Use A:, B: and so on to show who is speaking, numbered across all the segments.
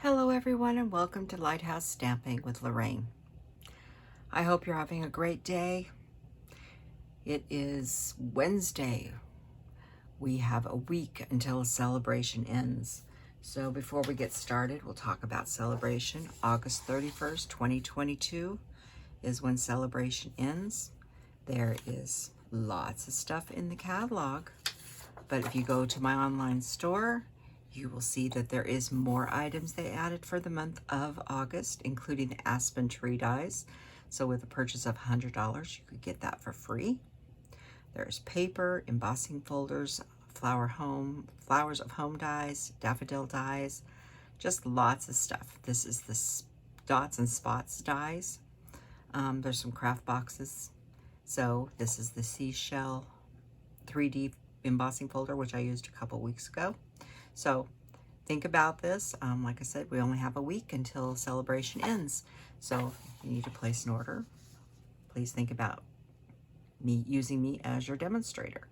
A: Hello everyone and welcome to Lighthouse Stamping with Lorraine. I hope you're having a great day. It is Wednesday. We have a week until celebration ends. So before we get started, we'll talk about celebration. August 31st, 2022 is when celebration ends. There is lots of stuff in the catalog, but if you go to my online store, you will see that there is more items they added for the month of August, including the aspen tree dies. So with a purchase of $100, you could get that for free. There's paper, embossing folders, flowers of home dies, daffodil dies, just lots of stuff. This is the dots and spots dies. There's some craft boxes. So this is the seashell 3D embossing folder, which I used a couple weeks ago. So think about this. Like I said, we only have a week until celebration ends. So if you need to place an order, please think about using me as your demonstrator.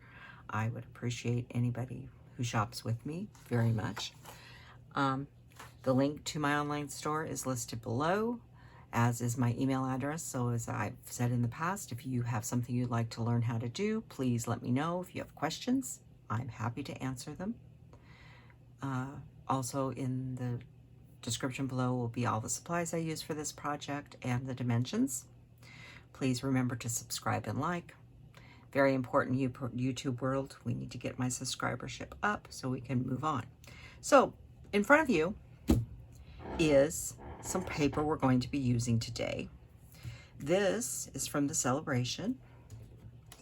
A: I would appreciate anybody who shops with me very much. The link to my online store is listed below, as is my email address. So as I've said in the past, if you have something you'd like to learn how to do, please let me know. If you have questions, I'm happy to answer them. Also in the description below will be all the supplies I use for this project and the dimensions. Please remember to subscribe and like. Very important YouTube world. We need to get my subscribership up so we can move on. So in front of you is some paper we're going to be using today. This is from the celebration.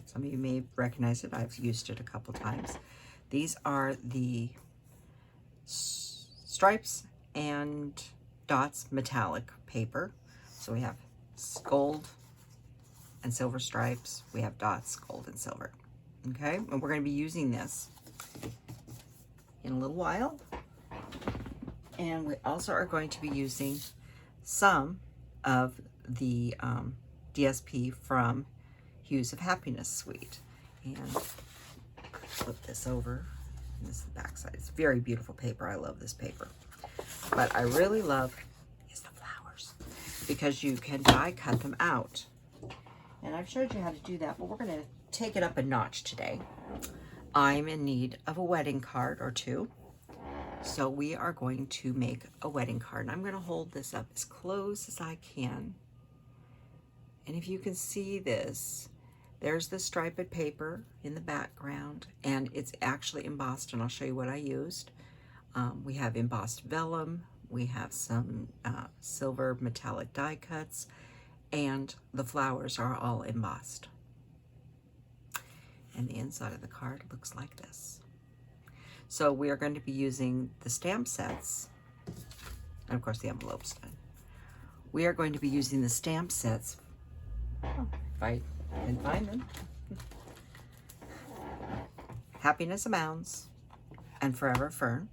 A: Some of you may recognize it. I've used it a couple times. These are the stripes and dots metallic paper. So we have gold and silver stripes. We have dots, gold and silver. Okay, and we're going to be using this in a little while. And we also are going to be using some of the DSP from Hues of Happiness suite. And flip this over. This is the back side. It's very beautiful paper. I love this paper. But I really love is the flowers, because you can die cut them out. And I've showed you how to do that, but we're going to take it up a notch today. I'm in need of a wedding card or two. So we are going to make a wedding card. And I'm going to hold this up as close as I can. And if you can see this, there's the striped paper in the background, and it's actually embossed, and I'll show you what I used. We have embossed vellum, we have some silver metallic die cuts, and the flowers are all embossed. And the inside of the card looks like this. So we are going to be using the stamp sets, and of course the envelopes. We are going to be using the stamp sets, if I can find them. Happiness Abounds and Forever Fern.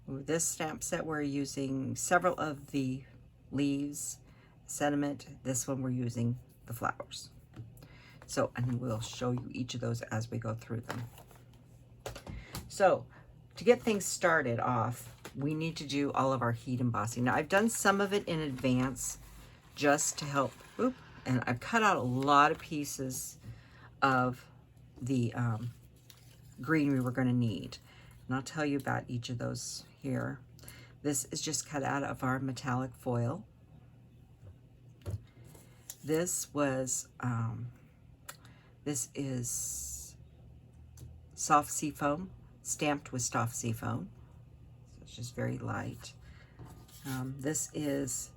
A: With this stamp set, we're using several of the leaves, sentiment. This one we're using the flowers. So, and we'll show you each of those as we go through them. So, to get things started off, we need to do all of our heat embossing. Now, I've done some of it in advance just to help. And I've cut out a lot of pieces of the greenery we're going to need. And I'll tell you about each of those here. This is just cut out of our metallic foil. This was, this is soft seafoam, stamped with soft seafoam. So it's just very light. This is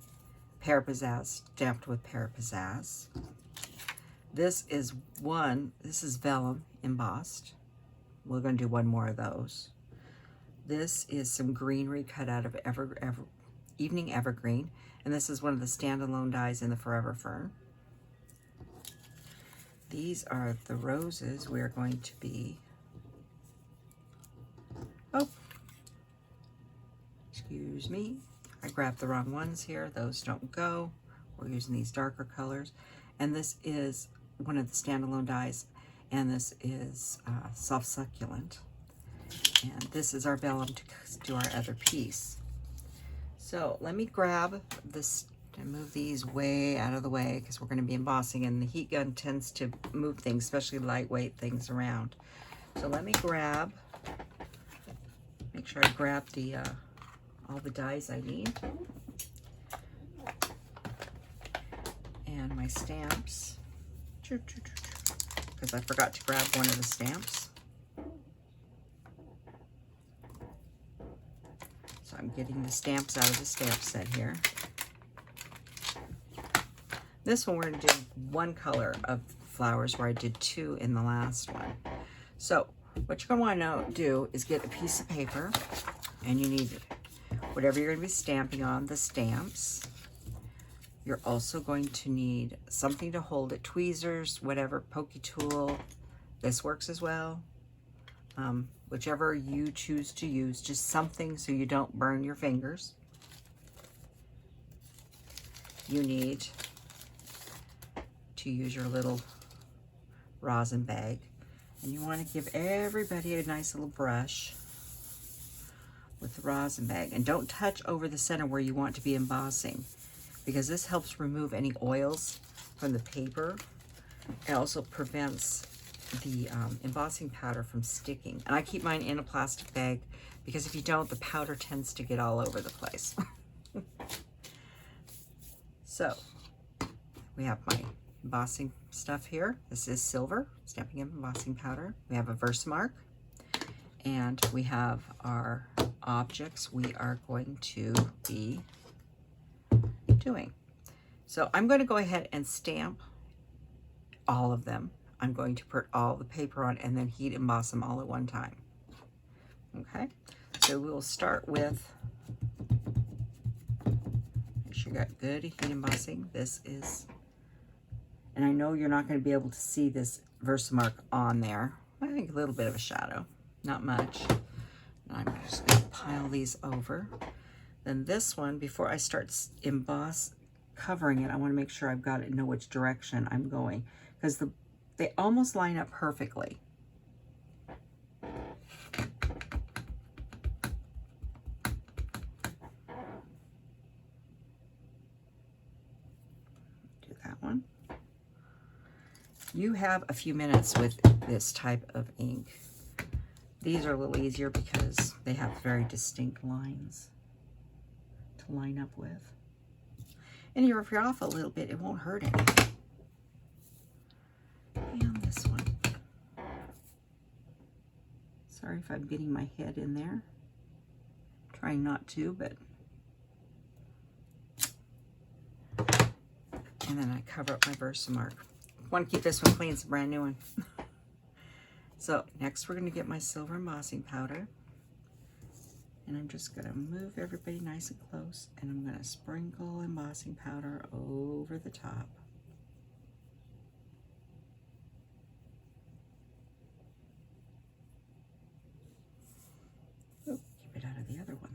A: Pear Pizzazz, stamped with Pear Pizzazz. This is Vellum embossed. We're going to do one more of those. This is some greenery cut out of Evening Evergreen, and this is one of the standalone dies in the Forever Fern. These are the roses we're going to be, excuse me, I grabbed the wrong ones here. Those don't go. We're using these darker colors. And this is one of the standalone dies, and this is Soft Succulent. And this is our vellum to do our other piece. So let me grab this and move these way out of the way because we're going to be embossing, and the heat gun tends to move things, especially lightweight things, around. So let me grab, make sure I grab the all the dies I need. And my stamps, because I forgot to grab one of the stamps. So I'm getting the stamps out of the stamp set here. This one we're going to do one color of flowers where I did two in the last one. So what you're going to want to do is get a piece of paper, and you need whatever you're going to be stamping on, the stamps. You're also going to need something to hold it, tweezers, whatever, pokey tool. This works as well. Whichever you choose to use, just something so you don't burn your fingers. You need to use your little rosin bag, and you want to give everybody a nice little brush with the rosin bag, and don't touch over the center where you want to be embossing, because this helps remove any oils from the paper. It also prevents the embossing powder from sticking. And I keep mine in a plastic bag because if you don't, the powder tends to get all over the place. So we have my embossing stuff here. This is silver, Stampin' Up! Embossing powder. We have a VersaMark, and we have our objects we are going to be doing. So I'm going to go ahead and stamp all of them. I'm going to put all the paper on and then heat emboss them all at one time. Okay, so we will start with, make sure you got good heat embossing. This is, and I know you're not going to be able to see this VersaMark on there. I think a little bit of a shadow, not much. And I'm just going to pile these over. Then this one, before I start emboss covering it, I want to make sure I've got it, know which direction I'm going, because they almost line up perfectly. Do that one. You have a few minutes with this type of ink. These are a little easier because they have very distinct lines to line up with. And if you're off a little bit, it won't hurt anything. And this one. Sorry if I'm getting my head in there. Trying not to, but. And then I cover up my VersaMark. Want to keep this one clean, it's a brand new one. So next we're going to get my silver embossing powder. And I'm just going to move everybody nice and close, and I'm going to sprinkle embossing powder over the top. Oh, keep it out of the other one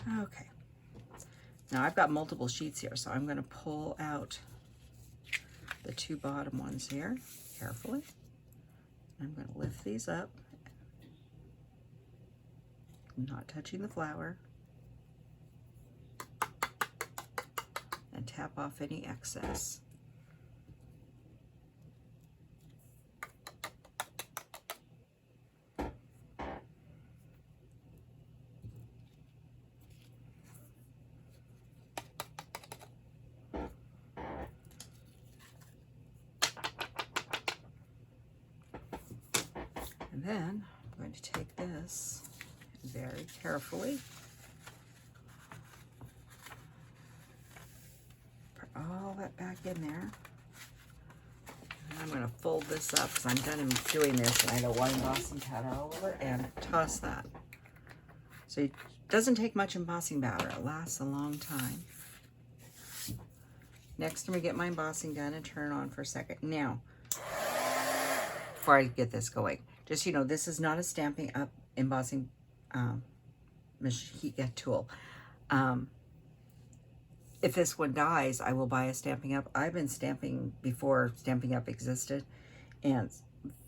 A: though. Okay. Now I've got multiple sheets here, so I'm going to pull out the two bottom ones here carefully. I'm going to lift these up, not touching the flower, and tap off any excess. And then I'm going to take this very carefully, put all that back in there. And I'm going to fold this up because I'm done doing this, and I don't want embossing powder all over it, and toss that. So it doesn't take much embossing powder. It lasts a long time. Next, I'm going to get my embossing gun and turn it on for a second. Now, before I get this going, just, you know, this is not a Stampin' Up! Embossing heat tool. If this one dies, I will buy a Stampin' Up! I've been stamping before Stampin' Up! Existed, and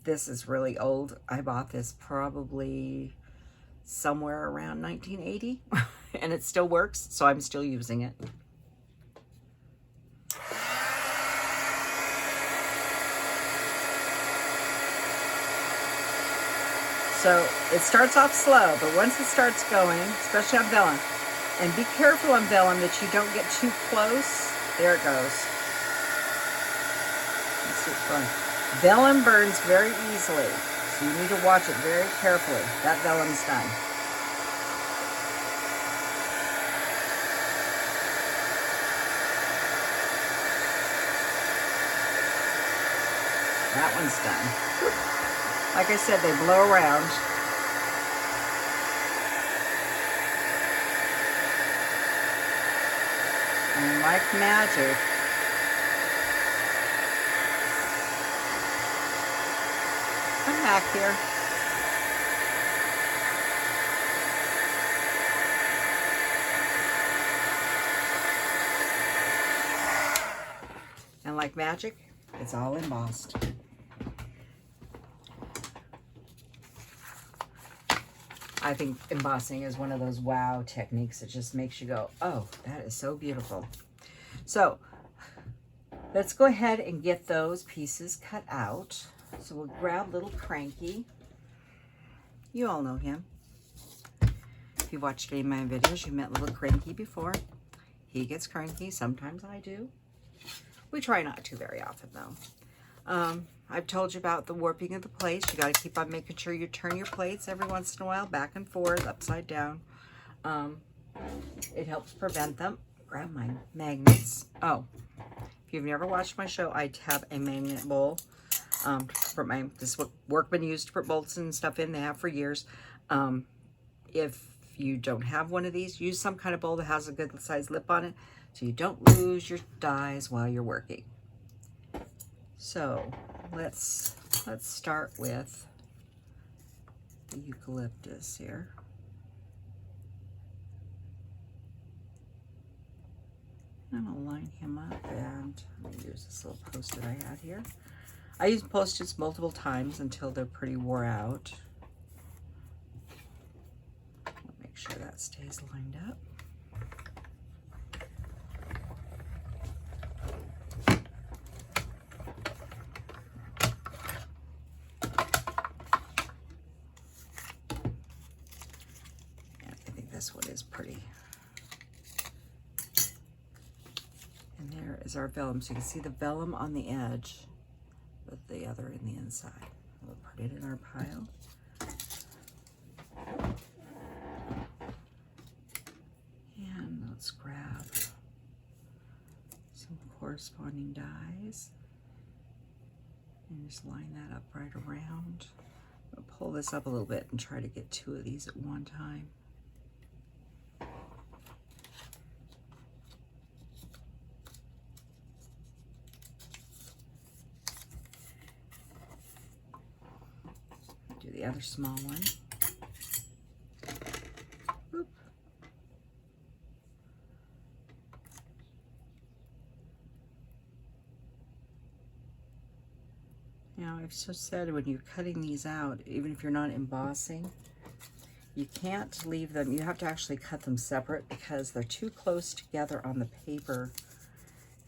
A: this is really old. I bought this probably somewhere around 1980 and it still works, so I'm still using it. So it starts off slow, but once it starts going, especially on vellum, and be careful on vellum that you don't get too close. There it goes. Let's see it going. Vellum burns very easily, so you need to watch it very carefully. That vellum's done. That one's done. Like I said, they blow around. And like magic, come back here. And like magic, it's all embossed. I think embossing is one of those wow techniques that just makes you go, oh, that is so beautiful. So let's go ahead and get those pieces cut out. So we'll grab little Cranky. You all know him. If you've watched any of my videos, you met little Cranky before. He gets cranky. Sometimes I do. We try not to very often, though. I've told you about the warping of the plates. You got to keep on making sure you turn your plates every once in a while, back and forth, upside down. It helps prevent them. Grab my magnets. Oh, if you've never watched my show, I have a magnet bowl. This is what workmen use to put bolts and stuff in. They have for years. If you don't have one of these, use some kind of bowl that has a good sized lip on it so you don't lose your dies while you're working. So let's start with the Eucalyptus here. I'm gonna line him up, and I'm gonna use this little post-it I had here. I use post-its multiple times until they're pretty wore out. Make sure that stays lined up. This one is pretty. And there is our vellum. So you can see the vellum on the edge, but the other in the inside. We'll put it in our pile. And let's grab some corresponding dies and just line that up right around. I'll pull this up a little bit and try to get two of these at one time. The other small one. Boop. Now, I've so said when you're cutting these out, even if you're not embossing, you can't leave them. You have to actually cut them separate because they're too close together on the paper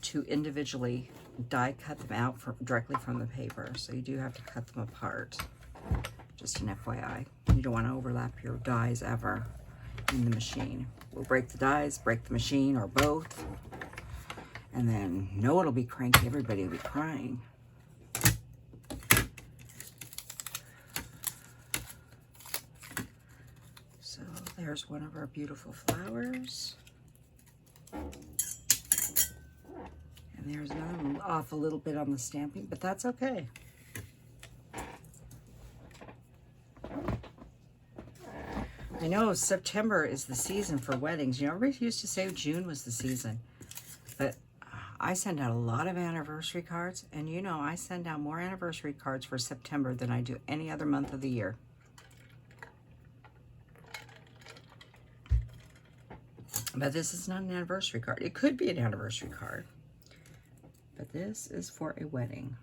A: to individually die cut them out directly from the paper. So you do have to cut them apart. Just an FYI, you don't want to overlap your dies ever in the machine. We'll break the dies, break the machine, or both. And then no one will be cranky, everybody will be crying. So there's one of our beautiful flowers. And there's another one off a little bit on the stamping, but that's okay. I know September is the season for weddings. You know, everybody used to say June was the season. But I send out a lot of anniversary cards. And you know, I send out more anniversary cards for September than I do any other month of the year. But this is not an anniversary card. It could be an anniversary card. But this is for a wedding.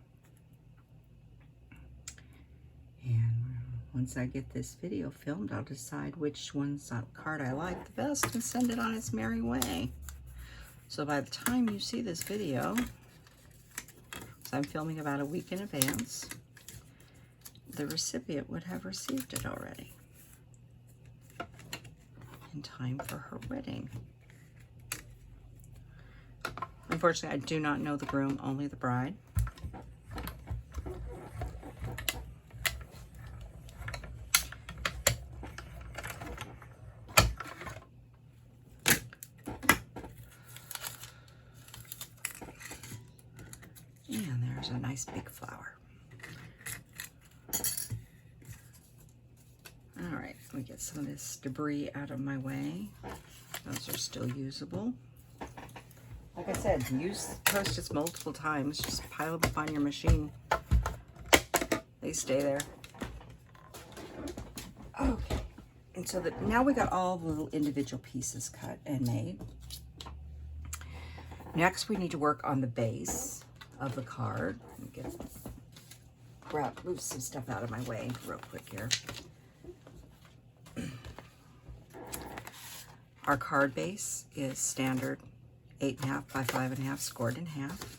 A: once I get this video filmed, I'll decide which one's card I like the best and send it on its merry way. So by the time you see this video, so I'm filming about a week in advance, the recipient would have received it already in time for her wedding. Unfortunately, I do not know the groom, only the bride. And there's a nice big flower. All right, let me get some of this debris out of my way. Those are still usable. Like I said, use Post-its multiple times. Just pile them up on your machine. They stay there. Okay. And so that now we got all the little individual pieces cut and made. Next, we need to work on the base of the card. Let me move some stuff out of my way real quick here. Our card base is standard 8.5 by 5.5, scored in half.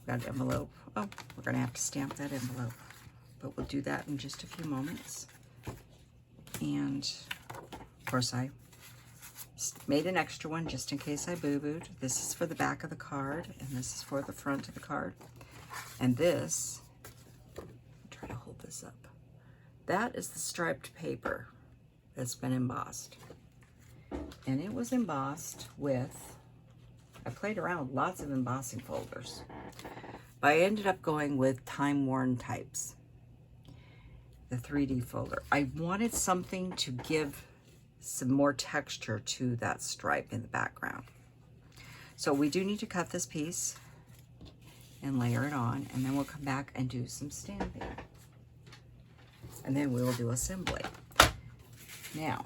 A: Got an envelope. Oh, we're gonna have to stamp that envelope, but we'll do that in just a few moments. And of course I made an extra one just in case I boo-booed. This is for the back of the card, and this is for the front of the card. And this, I'll try to hold this up. That is the striped paper that's been embossed. And it was embossed with, I played around with lots of embossing folders, but I ended up going with Timeworn types, the 3D folder. I wanted something to give some more texture to that stripe in the background. So we do need to cut this piece and layer it on, and then we'll come back and do some stamping. And then we will do assembly. Now,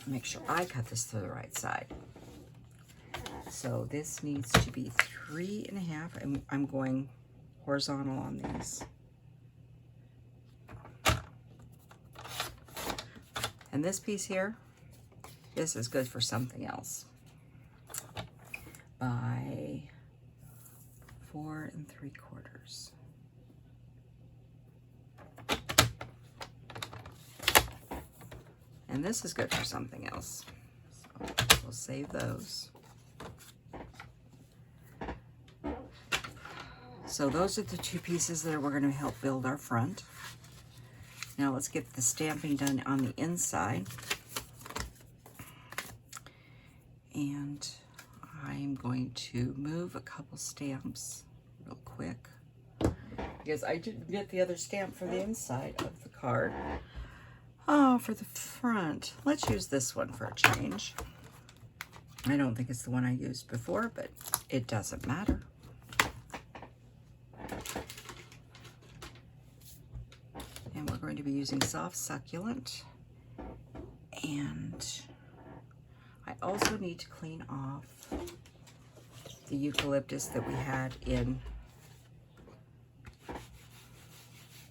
A: make sure I cut this to the right side. So this needs to be 3.5, and I'm going horizontal on these. And this piece here, this is good for something else. By 4 3/4. And this is good for something else. So we'll save those. So those are the two pieces that we're going to help build our front. Now let's get the stamping done on the inside. And I'm going to move a couple stamps real quick, because I didn't get the other stamp for the inside of the card. Oh, for the front, let's use this one for a change. I don't think it's the one I used before, but it doesn't matter. And we're going to be using Soft Succulent. And I also need to clean off the eucalyptus that we had in.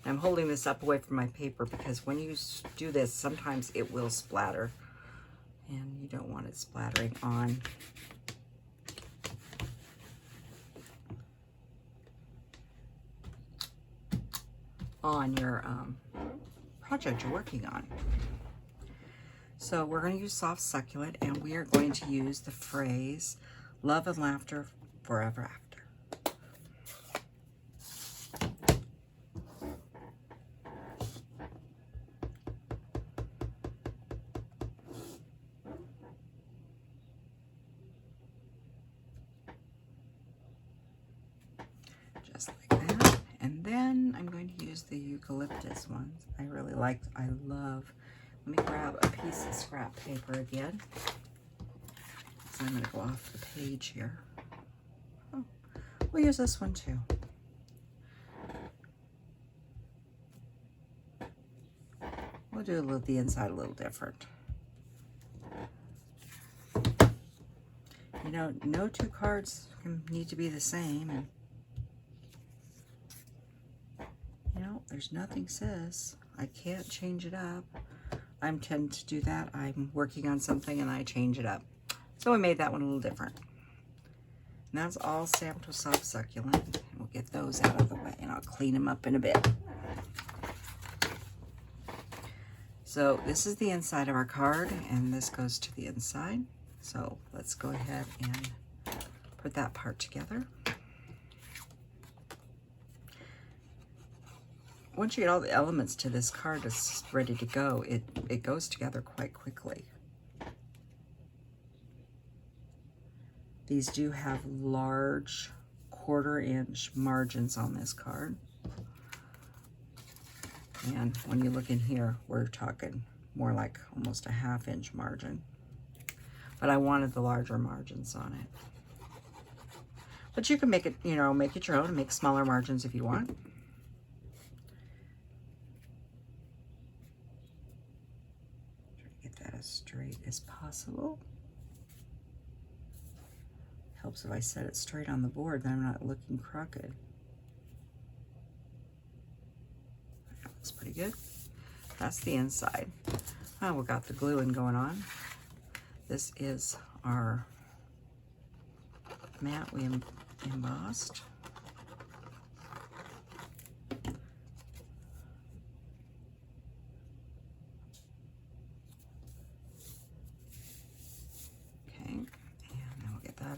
A: I'm holding this up away from my paper because when you do this, sometimes it will splatter, and you don't want it splattering on your project you're working on. So we're going to use Soft Succulent, and we are going to use the phrase, "Love and laughter forever after." Just like that. And then I'm going to use the eucalyptus ones. I love. Let me grab a piece of scrap paper again. So I'm going to go off the page here. Oh, we'll use this one too. We'll do the inside a little different. You know, no two cards need to be the same. And there's nothing says I can't change it up. I tend to do that. I'm working on something and I change it up. So I made that one a little different. And that's all stamped with Soft Succulent. We'll get those out of the way and I'll clean them up in a bit. So this is the inside of our card and this goes to the inside. So let's go ahead and put that part together. Once you get all the elements to this card that's ready to go, it goes together quite quickly. These do have large 1/4 inch margins on this card. And when you look in here, we're talking more like almost a 1/2 inch margin. But I wanted the larger margins on it. But you can make it, you know, make it your own and make smaller margins if you want. As straight as possible. Helps if I set it straight on the board, then I'm not looking crooked. That looks pretty good. That's the inside. Oh, we got the gluing going on. This is our mat we embossed.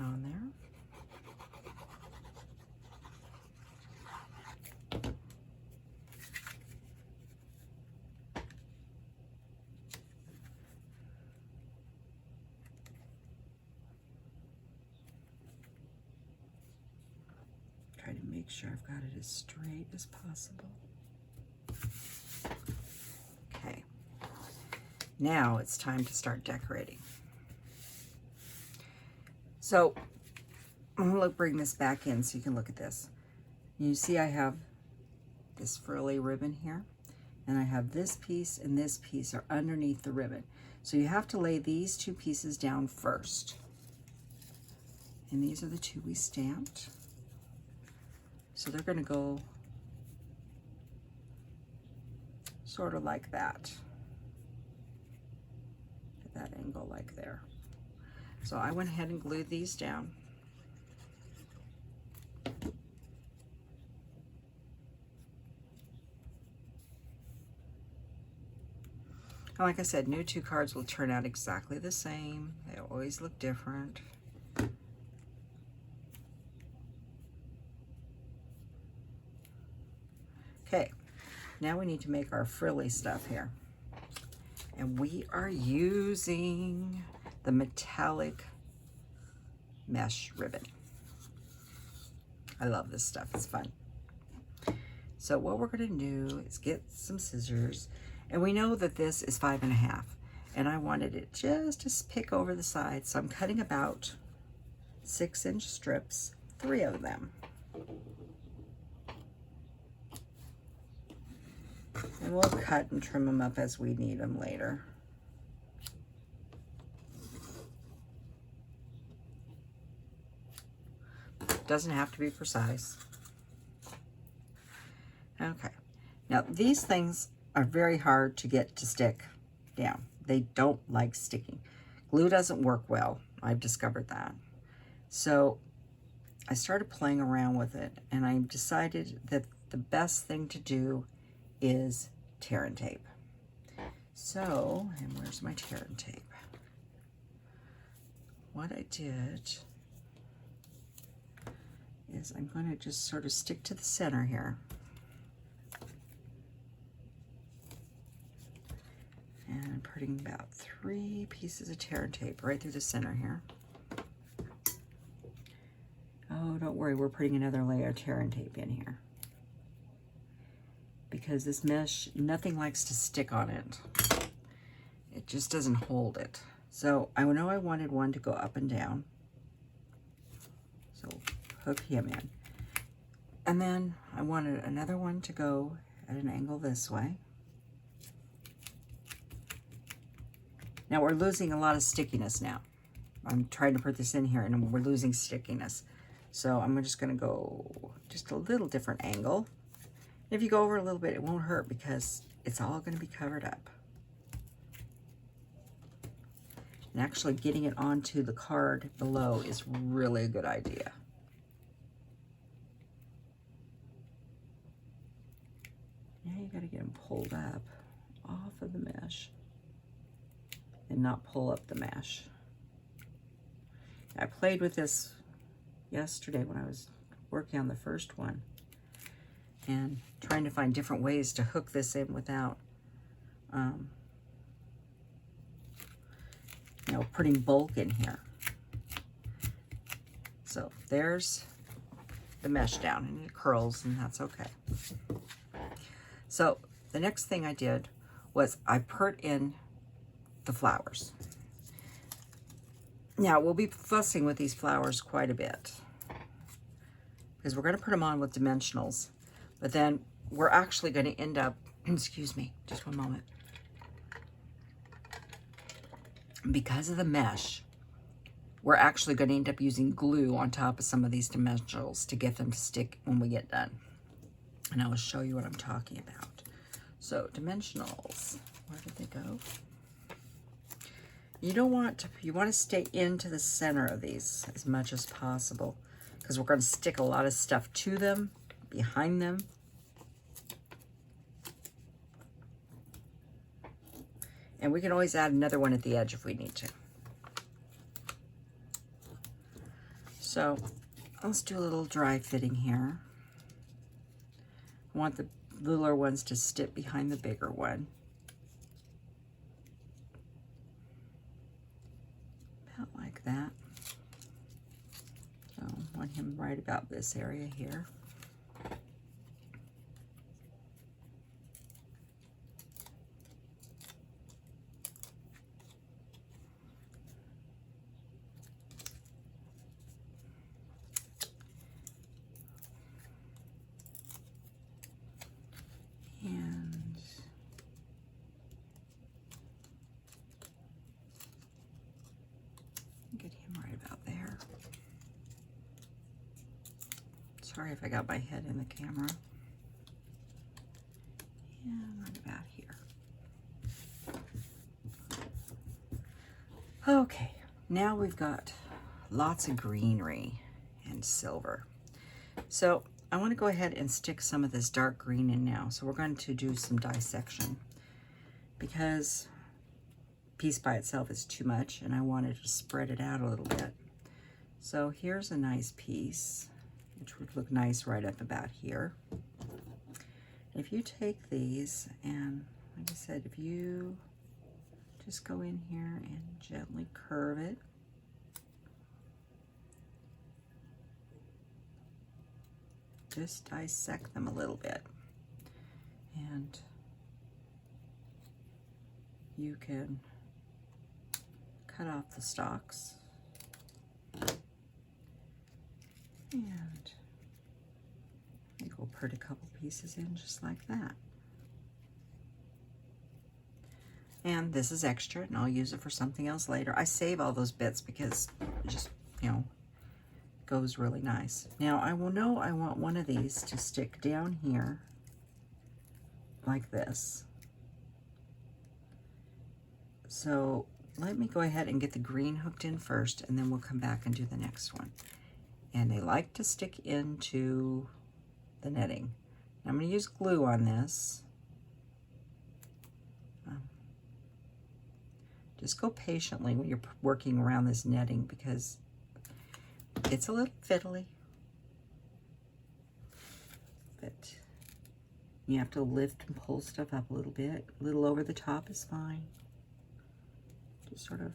A: On there. Try to make sure I've got it as straight as possible. Okay. Now it's time to start decorating. So I'm going to bring this back in so you can look at this. You see I have this frilly ribbon here, and I have this piece and this piece are underneath the ribbon. So you have to lay these two pieces down first. And these are the two we stamped. So they're going to go sort of like that. At that angle like there. So I went ahead and glued these down. And like I said, no two cards will turn out exactly the same. They always look different. Okay, now we need to make our frilly stuff here. And we are using the metallic mesh ribbon. I love this stuff, it's fun. So what we're gonna do is get some scissors, and we know that this is 5.5, and I wanted it just to pick over the side, so I'm cutting about 6-inch strips, 3 of them. And we'll cut and trim them up as we need them later. Doesn't have to be precise. Okay, now these things are very hard to get to stick down. They don't like sticking. Glue doesn't work well. I've discovered that. So I started playing around with it, and I decided that the best thing to do is tear and tape. So, and where's my tear and tape? What I did is I'm going to just sort of stick to the center here. And I'm putting about 3 pieces of tear and tape right through the center here. Oh, don't worry, we're putting another layer of tear and tape in here. Because this mesh, nothing likes to stick on it. It just doesn't hold it. So I know I wanted one to go up and down. So hook him in. And then I wanted another one to go at an angle this way. Now we're losing a lot of stickiness now. I'm trying to put this in here and we're losing stickiness. So I'm just gonna go just a little different angle. If you go over a little bit, it won't hurt because it's all going to be covered up. And actually getting it onto the card below is really a good idea. Now you got to get them pulled up off of the mesh and not pull up the mesh. I played with this yesterday when I was working on the first one and trying to find different ways to hook this in without you know, putting bulk in here. So there's the mesh down, and it curls, and that's okay. So the next thing I did was I put in the flowers. Now we'll be fussing with these flowers quite a bit because we're going to put them on with dimensionals, but then we're actually going to end up, excuse me, just one moment. Because of the mesh, we're actually going to end up using glue on top of some of these dimensionals to get them to stick when we get done. And I will show you what I'm talking about. So dimensionals, where did they go? You don't want to, you want to stay into the center of these as much as possible because we're going to stick a lot of stuff to them, behind them. And we can always add another one at the edge if we need to. So let's do a little dry fitting here. I want the littler ones to stick behind the bigger one. About like that. So I want him right about this area here. Sorry if I got my head in the camera. And right about here. Okay, now we've got lots of greenery and silver. So I want to go ahead and stick some of this dark green in now. So we're going to do some dissection because piece by itself is too much and I wanted to spread it out a little bit. So here's a nice piece, which would look nice right up about here. If you take these and, like I said, if you just go in here and gently curve it, just dissect them a little bit, and you can cut off the stalks. And I think we'll put a couple pieces in just like that. And this is extra, and I'll use it for something else later. I save all those bits because it just, you know, goes really nice. Now I will know I want one of these to stick down here like this. So let me go ahead and get the green hooked in first, and then we'll come back and do the next one. And they like to stick into the netting. I'm going to use glue on this. Just go patiently when you're working around this netting because it's a little fiddly. But you have to lift and pull stuff up a little bit. A little over the top is fine. Just sort of,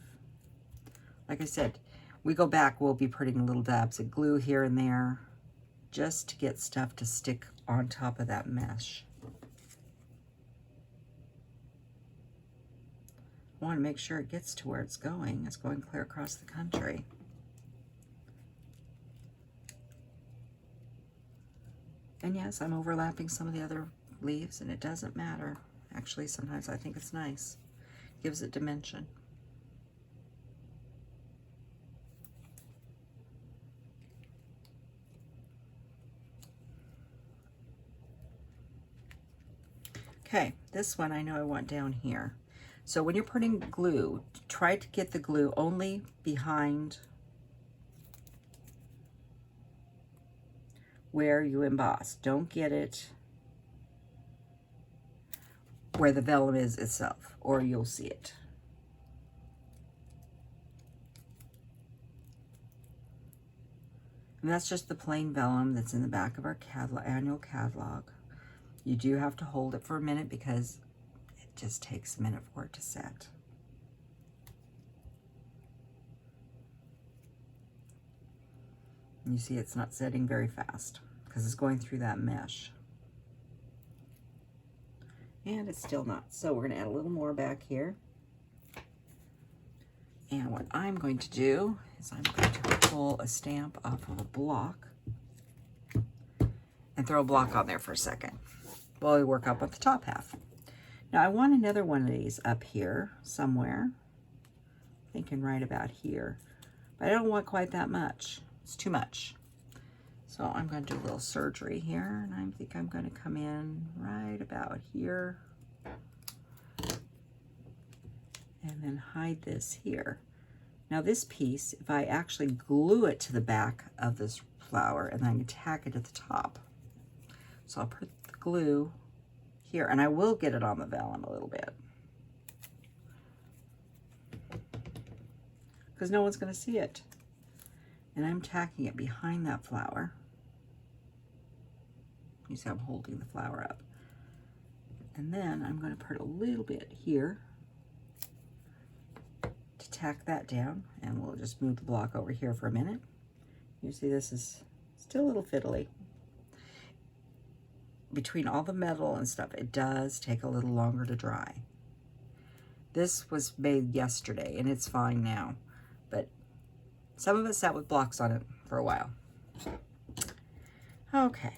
A: like I said, we go back, we'll be putting little dabs of glue here and there just to get stuff to stick on top of that mesh. I want to make sure it gets to where it's going. It's going clear across the country. And yes, I'm overlapping some of the other leaves, and it doesn't matter. Actually, sometimes I think it's nice. Gives it dimension. Okay, this one I know I want down here. So when you're putting glue, try to get the glue only behind where you emboss. Don't get it where the vellum is itself, or you'll see it. And that's just the plain vellum that's in the back of our annual catalog. You do have to hold it for a minute because it just takes a minute for it to set. And you see it's not setting very fast because it's going through that mesh. And it's still not. So we're going to add a little more back here. And what I'm going to do is I'm going to pull a stamp off of a block and throw a block on there for a second while we work up at the top half. Now I want another one of these up here somewhere, thinking right about here, but I don't want quite that much. It's too much. So I'm going to do a little surgery here, and I think I'm going to come in right about here and then hide this here. Now this piece, if I actually glue it to the back of this flower and then tack it at the top. So I'll put the glue here, and I will get it on the vellum a little bit, because no one's going to see it. And I'm tacking it behind that flower. You see I'm holding the flower up. And then I'm going to put a little bit here to tack that down, and we'll just move the block over here for a minute. You see this is still a little fiddly. Between all the metal and stuff, it does take a little longer to dry. This was made yesterday and it's fine now, but some of it sat with blocks on it for a while. Okay,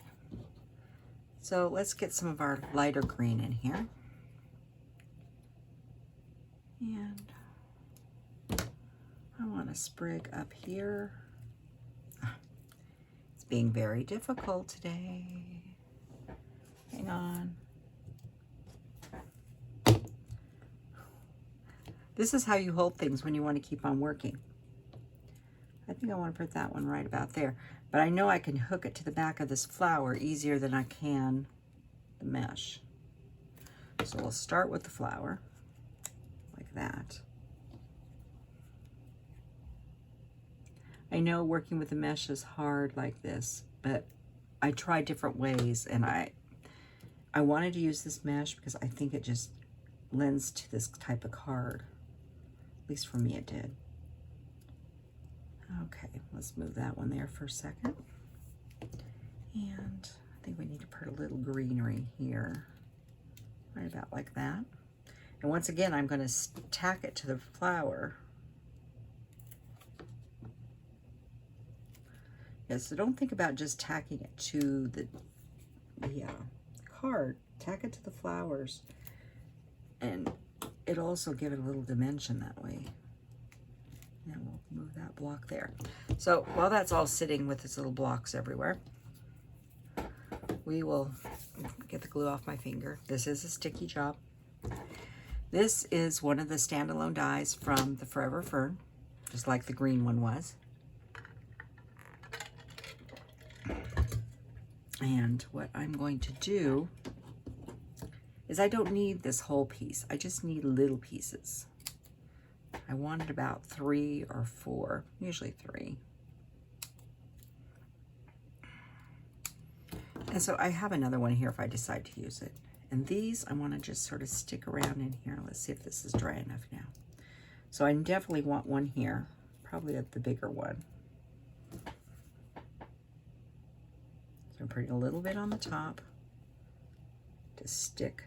A: so let's get some of our lighter green in here. And I want a sprig up here. It's being very difficult today. Hang on. This is how you hold things when you want to keep on working. I think I want to put that one right about there. But I know I can hook it to the back of this flower easier than I can the mesh. So we'll start with the flower, like that. I know working with the mesh is hard like this, but I tried different ways, and I wanted to use this mesh because I think it just lends to this type of card. At least for me it did. Okay, let's move that one there for a second. And I think we need to put a little greenery here, right about like that. And once again, I'm going to tack it to the flower. Yeah, so don't think about just tacking it to the card. Tack it to the flowers, and it'll also give it a little dimension that way. And we'll move that block there. So while that's all sitting with its little blocks everywhere, we will get the glue off my finger. This is a sticky job. This is one of the standalone dies from the Forever Fern, just like the green one was. And what I'm going to do is I don't need this whole piece. I just need little pieces. I wanted about 3 or 4, usually 3. And so I have another one here if I decide to use it. And these I want to just sort of stick around in here. Let's see if this is dry enough now. So I definitely want one here, probably the bigger one. So I'm putting a little bit on the top to stick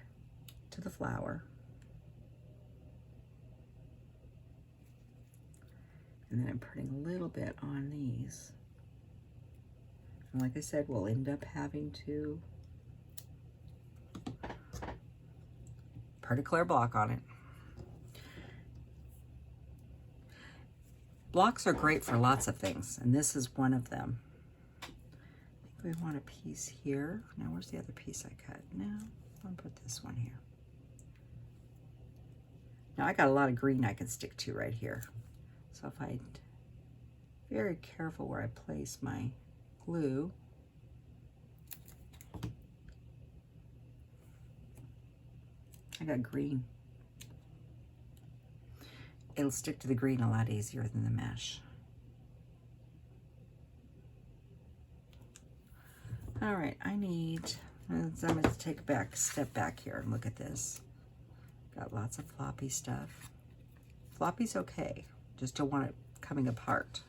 A: to the flower. And then I'm putting a little bit on these. And like I said, we'll end up having to put a clear block on it. Blocks are great for lots of things, and this is one of them. I think we want a piece here. Now, where's the other piece I cut? No, I'll put this one here. Now I got a lot of green I can stick to right here. So if I'm very careful where I place my glue, I got green. It'll stick to the green a lot easier than the mesh. All right, I'm going to take a step back here and look at this. Got lots of floppy stuff. Floppy's okay, just don't want it coming apart.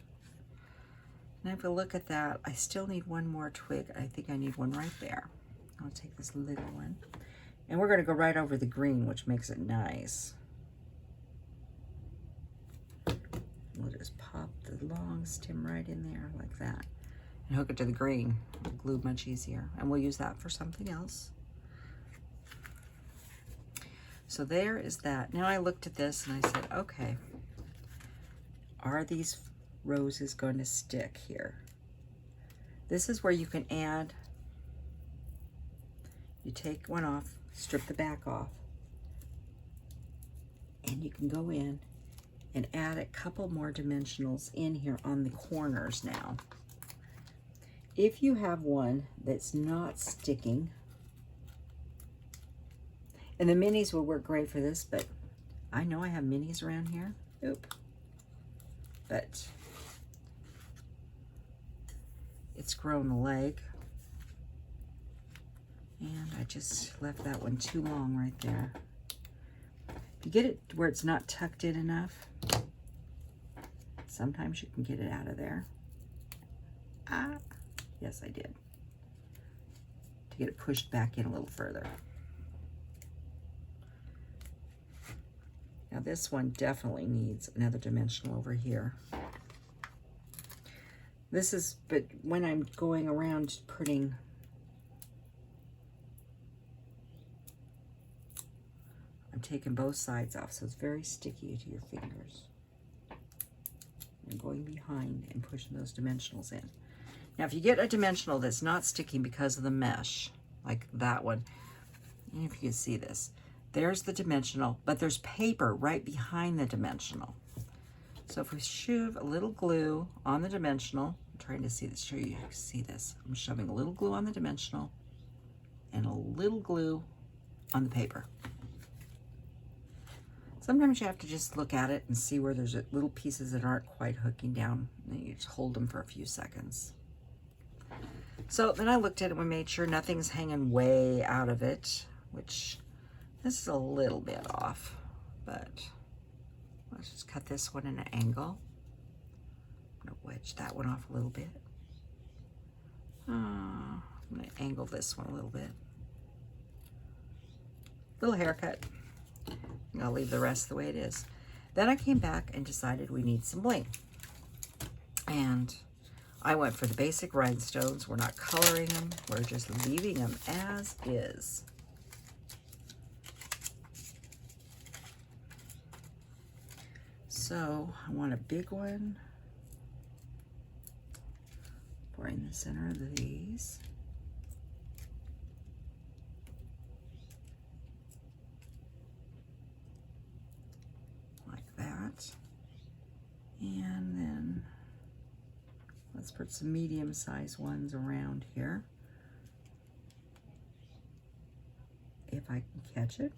A: And if I look at that, I still need one more twig. I think I need one right there. I'll take this little one. And we're going to go right over the green, which makes it nice. We'll just pop the long stem right in there like that. And hook it to the green. Glue much easier. And we'll use that for something else. So there is that. Now I looked at this and I said, okay, are these roses going to stick here? This is where you can add, you take one off, strip the back off, and you can go in and add a couple more dimensionals in here on the corners now. If you have one that's not sticking, and the minis will work great for this, but I know I have minis around here. Oop. But it's grown a leg. And I just left that one too long right there. If you get it where it's not tucked in enough, sometimes you can get it out of there. Ah, yes I did. To get it pushed back in a little further. Now this one definitely needs another dimensional over here. This is, but when I'm going around putting I'm taking both sides off, so it's very sticky to your fingers. I'm going behind and pushing those dimensionals in. Now, if you get a dimensional that's not sticking because of the mesh, like that one, if you can see this, there's the dimensional, but there's paper right behind the dimensional. So if we shove a little glue on the dimensional, I'm trying to see this, show you can see this. I'm shoving a little glue on the dimensional and a little glue on the paper. Sometimes you have to just look at it and see where there's little pieces that aren't quite hooking down, and you just hold them for a few seconds. So then I looked at it and made sure nothing's hanging way out of it, which this is a little bit off, but let's just cut this one in an angle. I'm gonna wedge that one off a little bit. I'm gonna angle this one a little bit. Little haircut. I'll leave the rest the way it is. Then I came back and decided we need some bling. And I went for the basic rhinestones. We're not coloring them. We're just leaving them as is. So I want a big one for in the center of these. And then let's put some medium-sized ones around here, if I can catch it.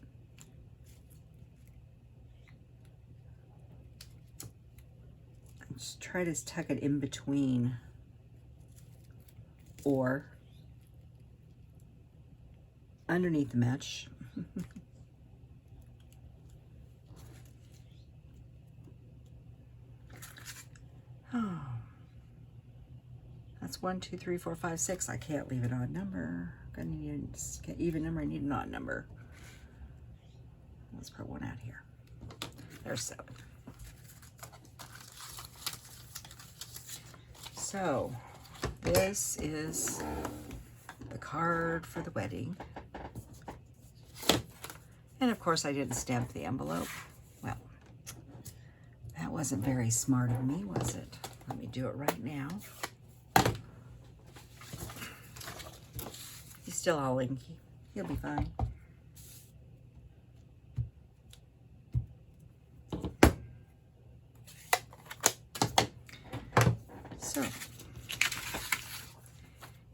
A: Just try to tuck it in between or underneath the mesh. Oh, that's 1, 2, 3, 4, 5, 6. I can't leave an odd number. I need an even number. I need an odd number. Let's put one out here. There's 7. So this is the card for the wedding. And of course I didn't stamp the envelope. Well, that wasn't very smart of me, was it? Let me do it right now. He's still all inky. He'll be fine.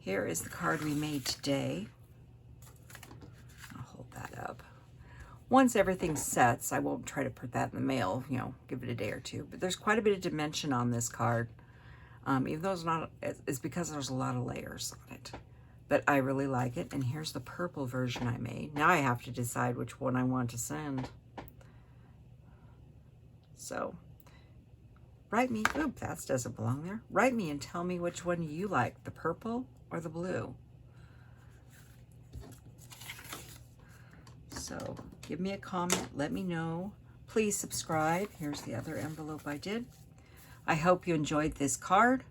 A: Here is the card we made today. I'll hold that up. Once everything sets, I won't try to put that in the mail, you know, give it a day or two. But there's quite a bit of dimension on this card. Even though it's not, it's because there's a lot of layers on it. But I really like it. And here's the purple version I made. Now I have to decide which one I want to send. So, write me, oop, that doesn't belong there. Write me and tell me which one you like, the purple or the blue. So, give me a comment, let me know. Please subscribe. Here's the other envelope I did. I hope you enjoyed this card.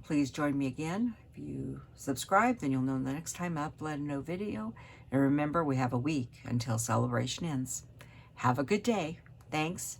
A: Please join me again. If you subscribe, then you'll know the next time I upload a new video. And remember, we have a week until celebration ends. Have a good day. Thanks.